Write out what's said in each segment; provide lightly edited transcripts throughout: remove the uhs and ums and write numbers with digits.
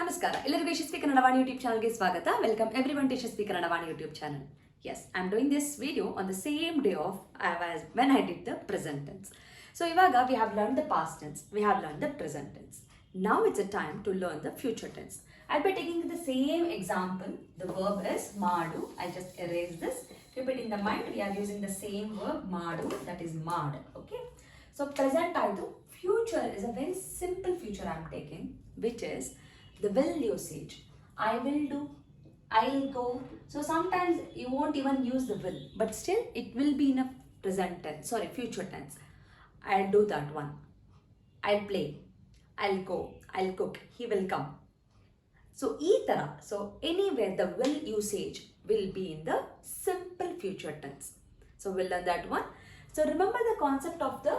ನಮಸ್ಕಾರ ಎಲ್ಲರಿಗೂ ಯಶಸ್ವಿ ಕನ್ನಡ ವಾಣಿ ಯೂಟ್ಯೂಬ್ ಚಾನಲ್ಗೆ ಸ್ವಾಗತ. Welcome everyone to Yashaswi Kannada Vani YouTube channel. Yes, I'm doing this video on the same day of when I did the present tense. So ivaga we have learned the past tense, we have learned the present tense. Now it's a time to learn the future tense. I'll be taking the same example. The verb is maadu. I just erase this. Keep it in the mind. We are using the same verb maadu, that is maad. Okay. So present aitu. Future is a very simple future I'm taking, which is the will usage. I will do, I'll go. So sometimes you won't even use the will, but still it will be in a present tense, future tense. I'll do that one. I'll play. I'll go. I'll cook. He will come. So either, so anywhere the will usage will be in the simple future tense. So we'll learn that one. So remember the concept of the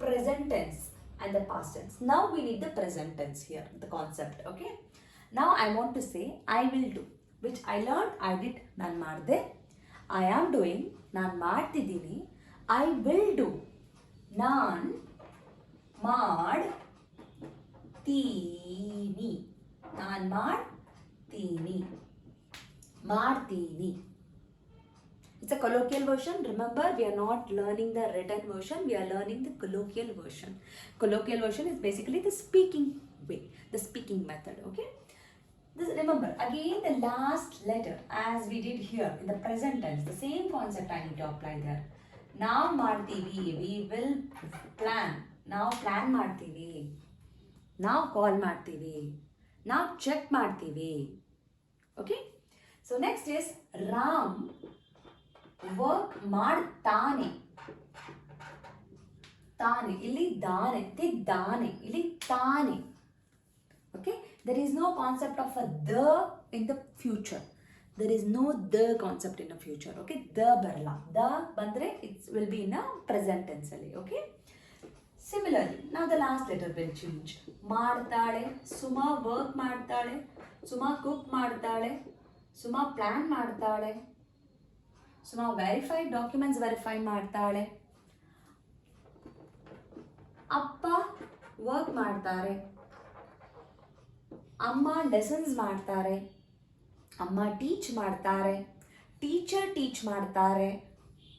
present tense and the past tense. Now we need the present tense here, the concept, okay? Now I want to say I will do, which I learned, I did, nan marde. I am doing, nan martidini. I will do, nan ಮಾಡ್ತೀನಿ. ನಾನು ಮಾಡ್ತೀನಿ. ಮಾಡ್ತೀನಿ. It's a colloquial version. Remember, we are not learning the written version. We are learning the colloquial version. Colloquial version is basically the speaking way, the speaking method. Okay. Remember, again the last letter as we did here in the present tense. The same concept I need to apply there. Now ಮಾಡ್ತೀವಿ. We will plan. Now plan ಮಾಡ್ತೀವಿ. Now call ಮಾಡ್ತೀವಿ. Now check ಮಾಡ್ತೀವಿ. Okay. So next is Ram work ಮಾಡ್ತಾನೆ. ತಾನೆ ಇಲ್ಲಿ ದಾನೆ, ತಿದ್ದಾನೆ ಇಲ್ಲಿ ತಾನೆ. Okay, there is no concept of a the in the future. There is no the concept in the future. Okay, the barla, the bandre it will be in a present tense ali. Okay, similarly now the last letter will change. ಮಾಡ್ತಾಳೆ, Suma work ಮಾಡ್ತಾಳೆ, Suma cook ಮಾಡ್ತಾಳೆ, Suma plan ಮಾಡ್ತಾಳೆ, Suma verify documents verify ಮಾಡ್ತಾಳೆ, ಅಪ್ಪ work ಮಾಡ್ತಾರೆ, ಅಮ್ಮ lessons ಮಾಡ್ತಾರೆ, ಅಮ್ಮ ಟೀಚ್ ಮಾಡ್ತಾರೆ, ಟೀಚರ್ ಟೀಚ್ ಮಾಡ್ತಾರೆ.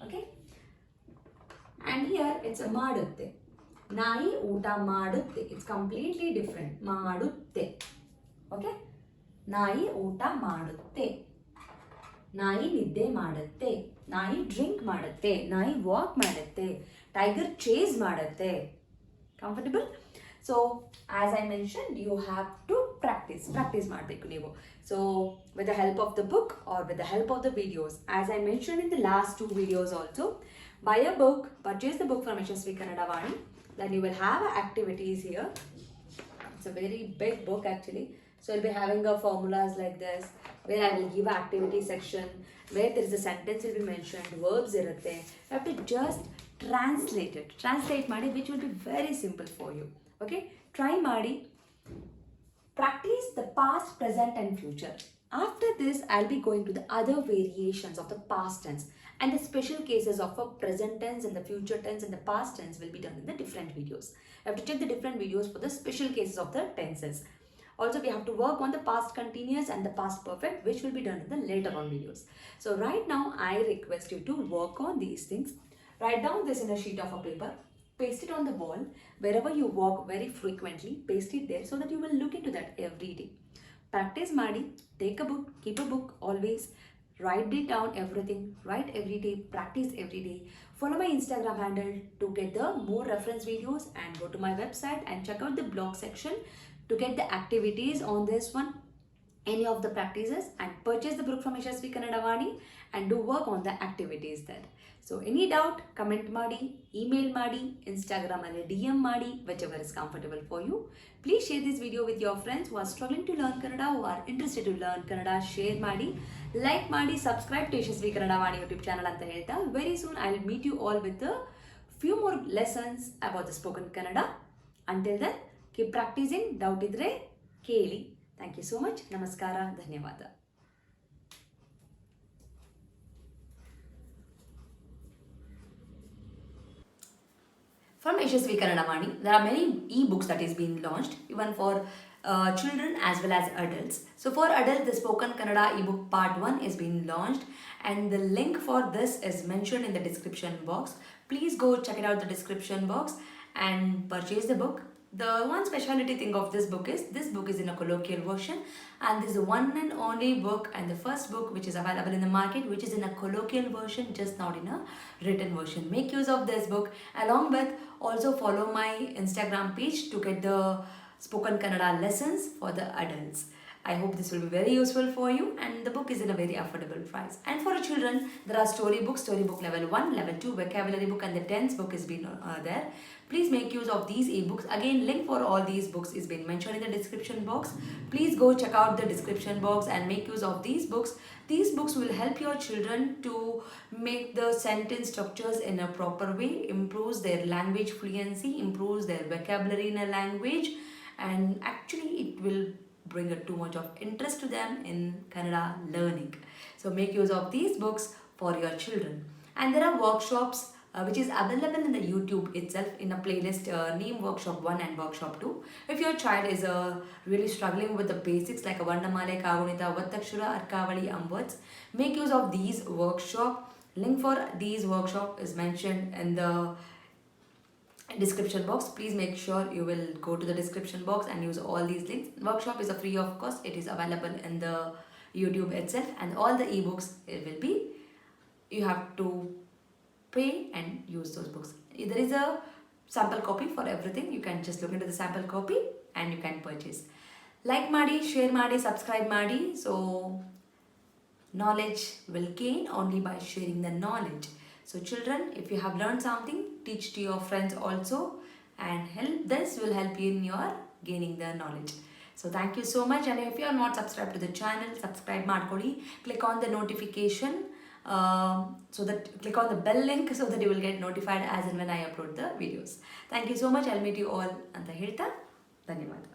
ಓಕೆ, ಆ್ಯಂಡ್ ಹಿಯರ್ ಇಟ್ಸ್ ಮಾಡುತ್ತೆ. ನಾಯಿ ಊಟ ಮಾಡುತ್ತೆ. It's completely different. ಮಾಡುತ್ತೆ. ಓಕೆ, ನಾಯಿ ಊಟ ಮಾಡುತ್ತೆ, ನಾಯಿ ನಿದ್ದೆ ಮಾಡುತ್ತೆ, ನಾಯಿ ಡ್ರಿಂಕ್ ಮಾಡುತ್ತೆ, ನಾಯಿ ವಾಕ್ ಮಾಡುತ್ತೆ, ಟೈಗರ್ ಚೇಸ್ ಮಾಡುತ್ತೆ. Comfortable? So as I mentioned, you have to practice ಮಾಡಬೇಕು ನೀವು. So with the help of the book or with the help of the videos, as I mentioned in the last two videos also, buy a book, purchase the book from Yashaswi Kannada Vaani, then you will have activities here. It's a very big book actually. So I'll be having a formulas like this, where I will give an activity section, where there is a sentence will be mentioned, verbs irutte. You have to just translate ಮಾಡಿ, which will be very simple for you. Okay, try ಮಾಡಿ, practice the past, present and future. After this I'll be going to the other variations of the past tense, and the special cases of a present tense and the future tense and the past tense will be done in the different videos. You have to check the different videos for the special cases of the tenses. Also, we have to work on the past continuous and the past perfect, which will be done in the later on videos. So right now I request you to work on these things. Write down this in a sheet of a paper, paste it on the wall. Wherever you walk very frequently, paste it there so that you will look into that every day. Practice ಮಾಡಿ, take a book, keep a book always, write it down everything, write every day, practice every day. Follow my Instagram handle to get the more reference videos, and go to my website and check out the blog section to get the activities on this one, any of the practices, and purchase the book from Yashaswi Kannadavaani and do work on the activities there. So any doubt, comment ಮಾಡಿ, email ಮಾಡಿ, Instagram ಅಲ್ಲಿ DM ಮಾಡಿ, whichever is comfortable for you. Please share this video with your friends who are struggling to learn Kannada, who are interested to learn Kannada. Share ಮಾಡಿ, like ಮಾಡಿ, subscribe to Yashaswi Kannada Vaani YouTube channel ಅಂತ ಹೇಳ್ತಾ, very soon I will meet you all with a few more lessons about the spoken Kannada. Until then, keep practicing. Doubt ಇದ್ರೆ ಕೇಳಿ. Thank you so much. ನಮಸ್ಕಾರ, ಧನ್ಯವಾದ. From Yashaswikannadavaani, there are many e-books that is being launched, even for children as well as adults. So for adults, the Spoken Kannada ebook part 1 is being launched, and the link for this is mentioned in the description box. Please go check it out the description box and purchase the book. The one specialty thing of this book is in a colloquial version, and this is the one and only book and the first book which is available in the market which is in a colloquial version, just not in a written version. Make use of this book. Along with, also follow my Instagram page to get the spoken Kannada lessons for the adults. I hope this will be very useful for you, and the book is in a very affordable price. And for children, there are storybook level 1, level 2, vocabulary book, and the tense book is been there. Please make use of these ebooks. Again, link for all these books is been mentioned in the description box. Please go check out the description box and make use of these books. These books will help your children to make the sentence structures in a proper way, improves their language fluency, improves their vocabulary in a language, and actually it will bring too much of interest to them in Kannada learning. So make use of these books for your children. And there are workshops which is available in the YouTube itself in a playlist named Workshop 1 and Workshop 2. If your child is really struggling with the basics like a Varnamale, Kagunita, Vattakshura, Arkavali, words, make use of these workshop. Link for these workshop is mentioned in the description box. Please make sure you will go to the description box and use all these links. Workshop is a free of cost. It is available in the YouTube itself, and all the ebooks it will be, you have to pay and use those books. There is a sample copy for everything. You can just look into the sample copy and you can purchase. Like ಮಾಡಿ, share ಮಾಡಿ, subscribe ಮಾಡಿ. So knowledge will gain only by sharing the knowledge. So children, if you have learned something, teach to your friends also, and this will help you in your gaining the knowledge. So thank you so much, and if you are not subscribed to the channel, subscribe ಮಾಡ್ಕೊಳ್ಳಿ. Click on the notification, click on the bell link so that you will get notified as and when I upload the videos. Thank you so much. I'll meet you all ಅಂತ ಹೇಳ್ತಾ ಧನ್ಯವಾದ.